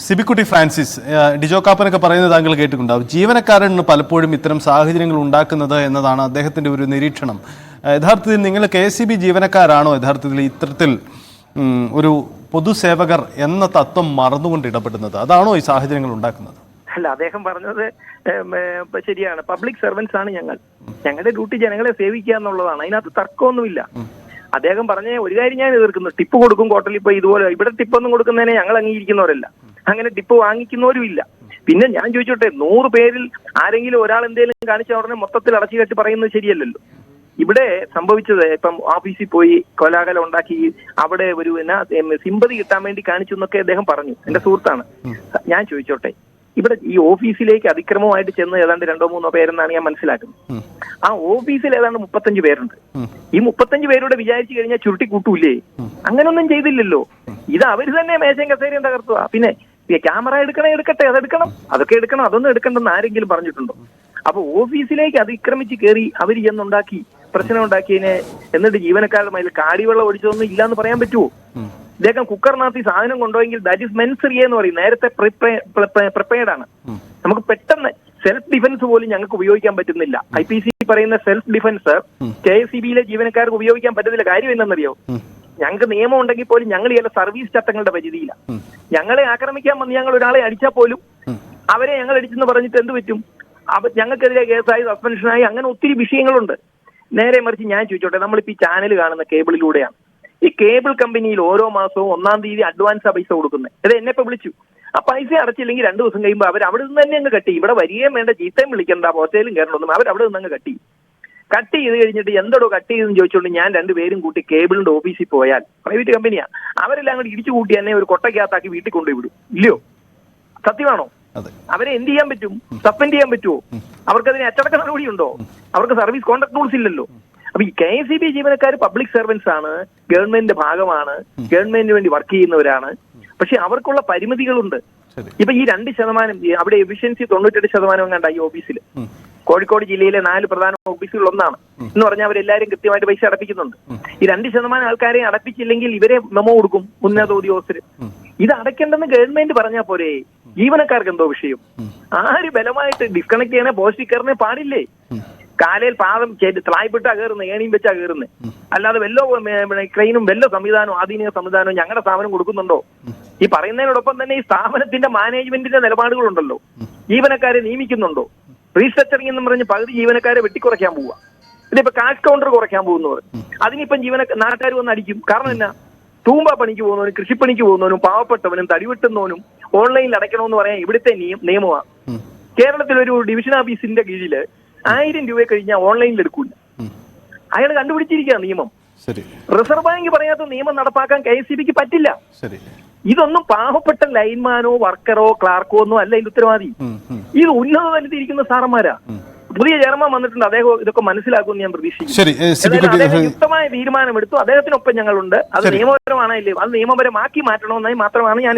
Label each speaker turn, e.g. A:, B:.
A: Sibikutty Francis, Dijo കാപ്പനൊക്കെ പറയുന്നത് താങ്കൾ കേട്ടിട്ടുണ്ടാവും. ജീവനക്കാരന് പലപ്പോഴും ഇത്തരം സാഹചര്യങ്ങൾ ഉണ്ടാക്കുന്നത് എന്നതാണ് അദ്ദേഹത്തിൻ്റെ ഒരു നിരീക്ഷണം. യഥാർത്ഥത്തിൽ നിങ്ങൾ KSEB ജീവനക്കാരാണോ യഥാർത്ഥത്തിൽ ഇത്തരത്തിൽ ഒരു പൊതുസേവകർ എന്ന തത്വം മറന്നുകൊണ്ട് ഇടപെടുന്നത്? അതാണോ ഈ സാഹചര്യങ്ങൾ ഉണ്ടാക്കുന്നത്?
B: അല്ല, അദ്ദേഹം പറഞ്ഞത് ശരിയാണ്. പബ്ലിക് സർവൻസ് ആണ് ഞങ്ങൾ. ഞങ്ങളുടെ ഡ്യൂട്ടി ജനങ്ങളെ സേവിക്കുക എന്നുള്ളതാണ്. അതിനകത്ത് തർക്കമൊന്നുമില്ല. അദ്ദേഹം പറഞ്ഞ ഒരു കാര്യം ഞാൻ എതിർക്കുന്നു. ടിപ്പ് കൊടുക്കും കോട്ടലിൽ. ഇപ്പൊ ഇതുപോലെ ഇവിടെ ടിപ്പൊന്നും കൊടുക്കുന്നതിനെ ഞങ്ങൾ അംഗീകരിക്കുന്നവരല്ല. അങ്ങനെ ടിപ്പ് വാങ്ങിക്കുന്നവരും ഇല്ല. പിന്നെ ഞാൻ ചോദിച്ചോട്ടെ, 100 പേരിൽ ആരെങ്കിലും ഒരാൾ എന്തെങ്കിലും കാണിച്ച ഉടനെ മൊത്തത്തിൽ അടച്ചു കെട്ടി പറയുന്നത് ശരിയല്ലല്ലോ. ഇവിടെ സംഭവിച്ചത് ഇപ്പം ഓഫീസിൽ പോയി കോലാഹലം ഉണ്ടാക്കി അവിടെ ഒരു സിമ്പതി കിട്ടാൻ വേണ്ടി കാണിച്ചു എന്നൊക്കെ അദ്ദേഹം പറഞ്ഞു. എന്റെ സുഹൃത്താണ്. ഞാൻ ചോദിച്ചോട്ടെ, ഇവിടെ ഈ ഓഫീസിലേക്ക് അതിക്രമമായിട്ട് ചെന്ന് ഏതാണ്ട് 2-3 പേരെന്നാണ് ഞാൻ മനസ്സിലാക്കുന്നത്. ആ ഓഫീസിൽ ഏതാണ്ട് 35 പേരുണ്ട്. ഈ 35 പേരോട് വിചാരിച്ചു കഴിഞ്ഞാൽ ചുരുട്ടി കൂട്ടൂലേ? അങ്ങനൊന്നും ചെയ്തില്ലല്ലോ. ഇത് അവര് തന്നെ മേശയും കസേരയും തകർത്തുക. പിന്നെ ക്യാമറ എടുക്കട്ടെ, അതൊക്കെ എടുക്കണം. അതൊന്നും എടുക്കണ്ടെന്ന് ആരെങ്കിലും പറഞ്ഞിട്ടുണ്ടോ? അപ്പൊ ഓഫീസിലേക്ക് അതിക്രമിച്ച് കയറി അവർ ചെന്നുണ്ടാക്കി പ്രശ്നം ഉണ്ടാക്കിയതിനെ എന്നിട്ട് ജീവനക്കാരുടെ മേൽ കാടിവെള്ളം ഒഴിച്ചതൊന്നും ഇല്ലാന്ന് പറയാൻ പറ്റുമോ? ഇദ്ദേഹം കുക്കറിനകത്ത് ഈ സാധനം കൊണ്ടുപോയെങ്കിൽ ദാറ്റ് ഇസ് മെൻസറിയ എന്ന് പറയും. നേരത്തെ പ്രിപ്പയർഡ് ആണ്. നമുക്ക് പെട്ടെന്ന് സെൽഫ് ഡിഫൻസ് പോലും ഞങ്ങൾക്ക് ഉപയോഗിക്കാൻ പറ്റുന്നില്ല. IPC പറയുന്ന സെൽഫ് ഡിഫൻസ് KSEBയിലെ ജീവനക്കാർക്ക് ഉപയോഗിക്കാൻ പറ്റുന്നില്ല. കാര്യം എന്താണെന്നറിയോ? ഞങ്ങൾക്ക് നിയമം ഉണ്ടെങ്കിൽ പോലും ഞങ്ങൾ ചില സർവീസ് ചട്ടങ്ങളുടെ പരിധിയില്ല. ഞങ്ങളെ ആക്രമിക്കാൻ വന്ന് ഞങ്ങൾ ഒരാളെ അടിച്ചാൽ പോലും അവരെ ഞങ്ങൾ അടിച്ചെന്ന് പറഞ്ഞിട്ട് എന്ത് പറ്റും? ഞങ്ങൾക്കെതിരെ കേസായി, സസ്പെൻഷനായി, അങ്ങനെ ഒത്തിരി വിഷയങ്ങളുണ്ട്. നേരെ മറിച്ച് ഞാൻ ചോദിച്ചോട്ടെ, നമ്മളിപ്പോ ഈ ചാനൽ കാണുന്ന കേബിളിലൂടെയാണ്. ഈ കേബിൾ കമ്പനിയിൽ ഓരോ മാസവും 1-ാം തീയതി അഡ്വാൻസാ പൈസ കൊടുക്കുന്നത്. അത് എന്നെ ഇപ്പൊ വിളിച്ചു. ആ പൈസ അടച്ചില്ലെങ്കിൽ 2 ദിവസം കഴിയുമ്പോൾ അവർ അവിടെ നിന്ന് തന്നെ അങ്ങ് കട്ടി. ഇവിടെ വരികയും വേണ്ട, ചീത്തയും വിളിക്കണ്ട, ഹോസ്റ്റലും കയറണമെന്നും അവർ അവിടെ നിന്ന് അങ്ങ് കട്ട് ചെയ്ത് കഴിഞ്ഞിട്ട് എന്തോടോ കട്ട് ചെയ്തെന്ന് ചോദിച്ചുകൊണ്ട് ഞാൻ 2 പേരും കൂട്ടി കേബിളിന്റെ ഓഫീസിൽ പോയാൽ, പ്രൈവറ്റ് കമ്പനിയാ, അവരെല്ലാം കൂടി ഇടിച്ചു കൂട്ടി തന്നെ ഒരു കൊട്ടയ്ക്കകത്താക്കി വീട്ടിൽ കൊണ്ടുപോയി വിടും. ഇല്ലയോ? സത്യമാണോ? അവരെ എന്ത് ചെയ്യാൻ പറ്റും? സസ്പെൻഡ് ചെയ്യാൻ പറ്റുമോ? അവർക്കതിന് അച്ചടക്ക നടപടി ഉണ്ടോ? അവർക്ക് സർവീസ് കോൺട്രാക്ട് റൂൾസ് ഇല്ലല്ലോ. അപ്പൊ ഈ KSEB ജീവനക്കാർ പബ്ലിക് സർവൻസ് ആണ്, ഗവൺമെന്റിന്റെ ഭാഗമാണ്, ഗവൺമെന്റിന് വേണ്ടി വർക്ക് ചെയ്യുന്നവരാണ്. പക്ഷെ അവർക്കുള്ള പരിമിതികളുണ്ട്. ഇപ്പൊ ഈ 2% അവിടെ എഫിഷ്യൻസി 98% എങ്ങാണ്ട് ഈ ഓഫീസിൽ. കോഴിക്കോട് ജില്ലയിലെ 4 പ്രധാന ഓഫീസുകൾ ഒന്നാണ് എന്ന് പറഞ്ഞാൽ അവരെല്ലാരും കൃത്യമായിട്ട് പൈസ അടപ്പിക്കുന്നുണ്ട്. ഈ 2% ആൾക്കാരെ അടപ്പിച്ചില്ലെങ്കിൽ ഇവരെ മെമ്മോ കൊടുക്കും ഉന്നത ഉദ്യോഗസ്ഥര്. ഇത് അടയ്ക്കേണ്ടെന്ന് ഗവൺമെന്റ് പറഞ്ഞാൽ പോരെ? ജീവനക്കാർക്ക് എന്തോ വിഷയം? ആര് ബലമായിട്ട് ഡിസ്കണക്ട് ചെയ്യണേ പോസ്റ്റിൽ കയറണേ പാടില്ലേ? കാലയിൽ പാദം ത്ലായ്പിട്ടാ കയറുന്നത്, ഏണിയും വെച്ചാ കയറുന്നത്. അല്ലാതെ വല്ലോ ക്രെയിനും വല്ലോ സംവിധാനവും ആധുനിക സംവിധാനവും ഞങ്ങളുടെ സ്ഥാപനം കൊടുക്കുന്നുണ്ടോ? ഈ പറയുന്നതിനോടൊപ്പം തന്നെ ഈ സ്ഥാപനത്തിന്റെ മാനേജ്മെന്റിന്റെ നിലപാടുകളുണ്ടല്ലോ. ജീവനക്കാരെ നിയമിക്കുന്നുണ്ടോ? റീസ്ട്രക്ചറിംഗ് എന്ന് പറഞ്ഞ് പകുതി ജീവനക്കാരെ വെട്ടിക്കുറയ്ക്കാൻ പോവുക. ഇതിപ്പോ കാഷ് കൗണ്ടർ കുറയ്ക്കാൻ പോകുന്നവർ അതിനിപ്പം നാട്ടുകാർ വന്ന് അടിക്കും. കാരണം എന്നാ? തൂമ്പ പണിക്ക് പോകുന്നവനും കൃഷിപ്പണിക്ക് പോകുന്നവനും പാവപ്പെട്ടവനും തടിവെട്ടുന്നവനും ഓൺലൈനിൽ അടയ്ക്കണമെന്ന് പറയാൻ ഇവിടുത്തെ നിയമമാണ്. കേരളത്തിൽ ഒരു ഡിവിഷൻ ഓഫീസിന്റെ കീഴില് 1000 രൂപ കഴിഞ്ഞാൽ ഓൺലൈനിൽ എടുക്കൂല. അയാൾ കണ്ടുപിടിച്ചിരിക്കുക നിയമം. റിസർവ് ബാങ്ക് പറയാത്ത നിയമം നടപ്പാക്കാൻ KSEBക്ക് പറ്റില്ല. ഇതൊന്നും പാവപ്പെട്ട ലൈൻമാനോ വർക്കറോ ക്ലാർക്കോ ഒന്നും അല്ല ഇതിന്റെ ഉത്തരവാദി. ഇത് ഉന്നത തലത്തിരിക്കുന്ന സാറന്മാരാ. പുതിയ ചെയർമാൻ വന്നിട്ടുണ്ട്. അദ്ദേഹം ഇതൊക്കെ മനസ്സിലാക്കുമെന്ന് ഞാൻ പ്രതീക്ഷിക്കുന്നു. അദ്ദേഹം യുക്തമായ തീരുമാനമെടുത്തു. അദ്ദേഹത്തിനൊപ്പം ഞങ്ങളുണ്ട്. അത് നിയമപരമാണല്ലേ? അത് നിയമപരമാക്കി മാറ്റണമെന്നായി മാത്രമാണ് ഞാൻ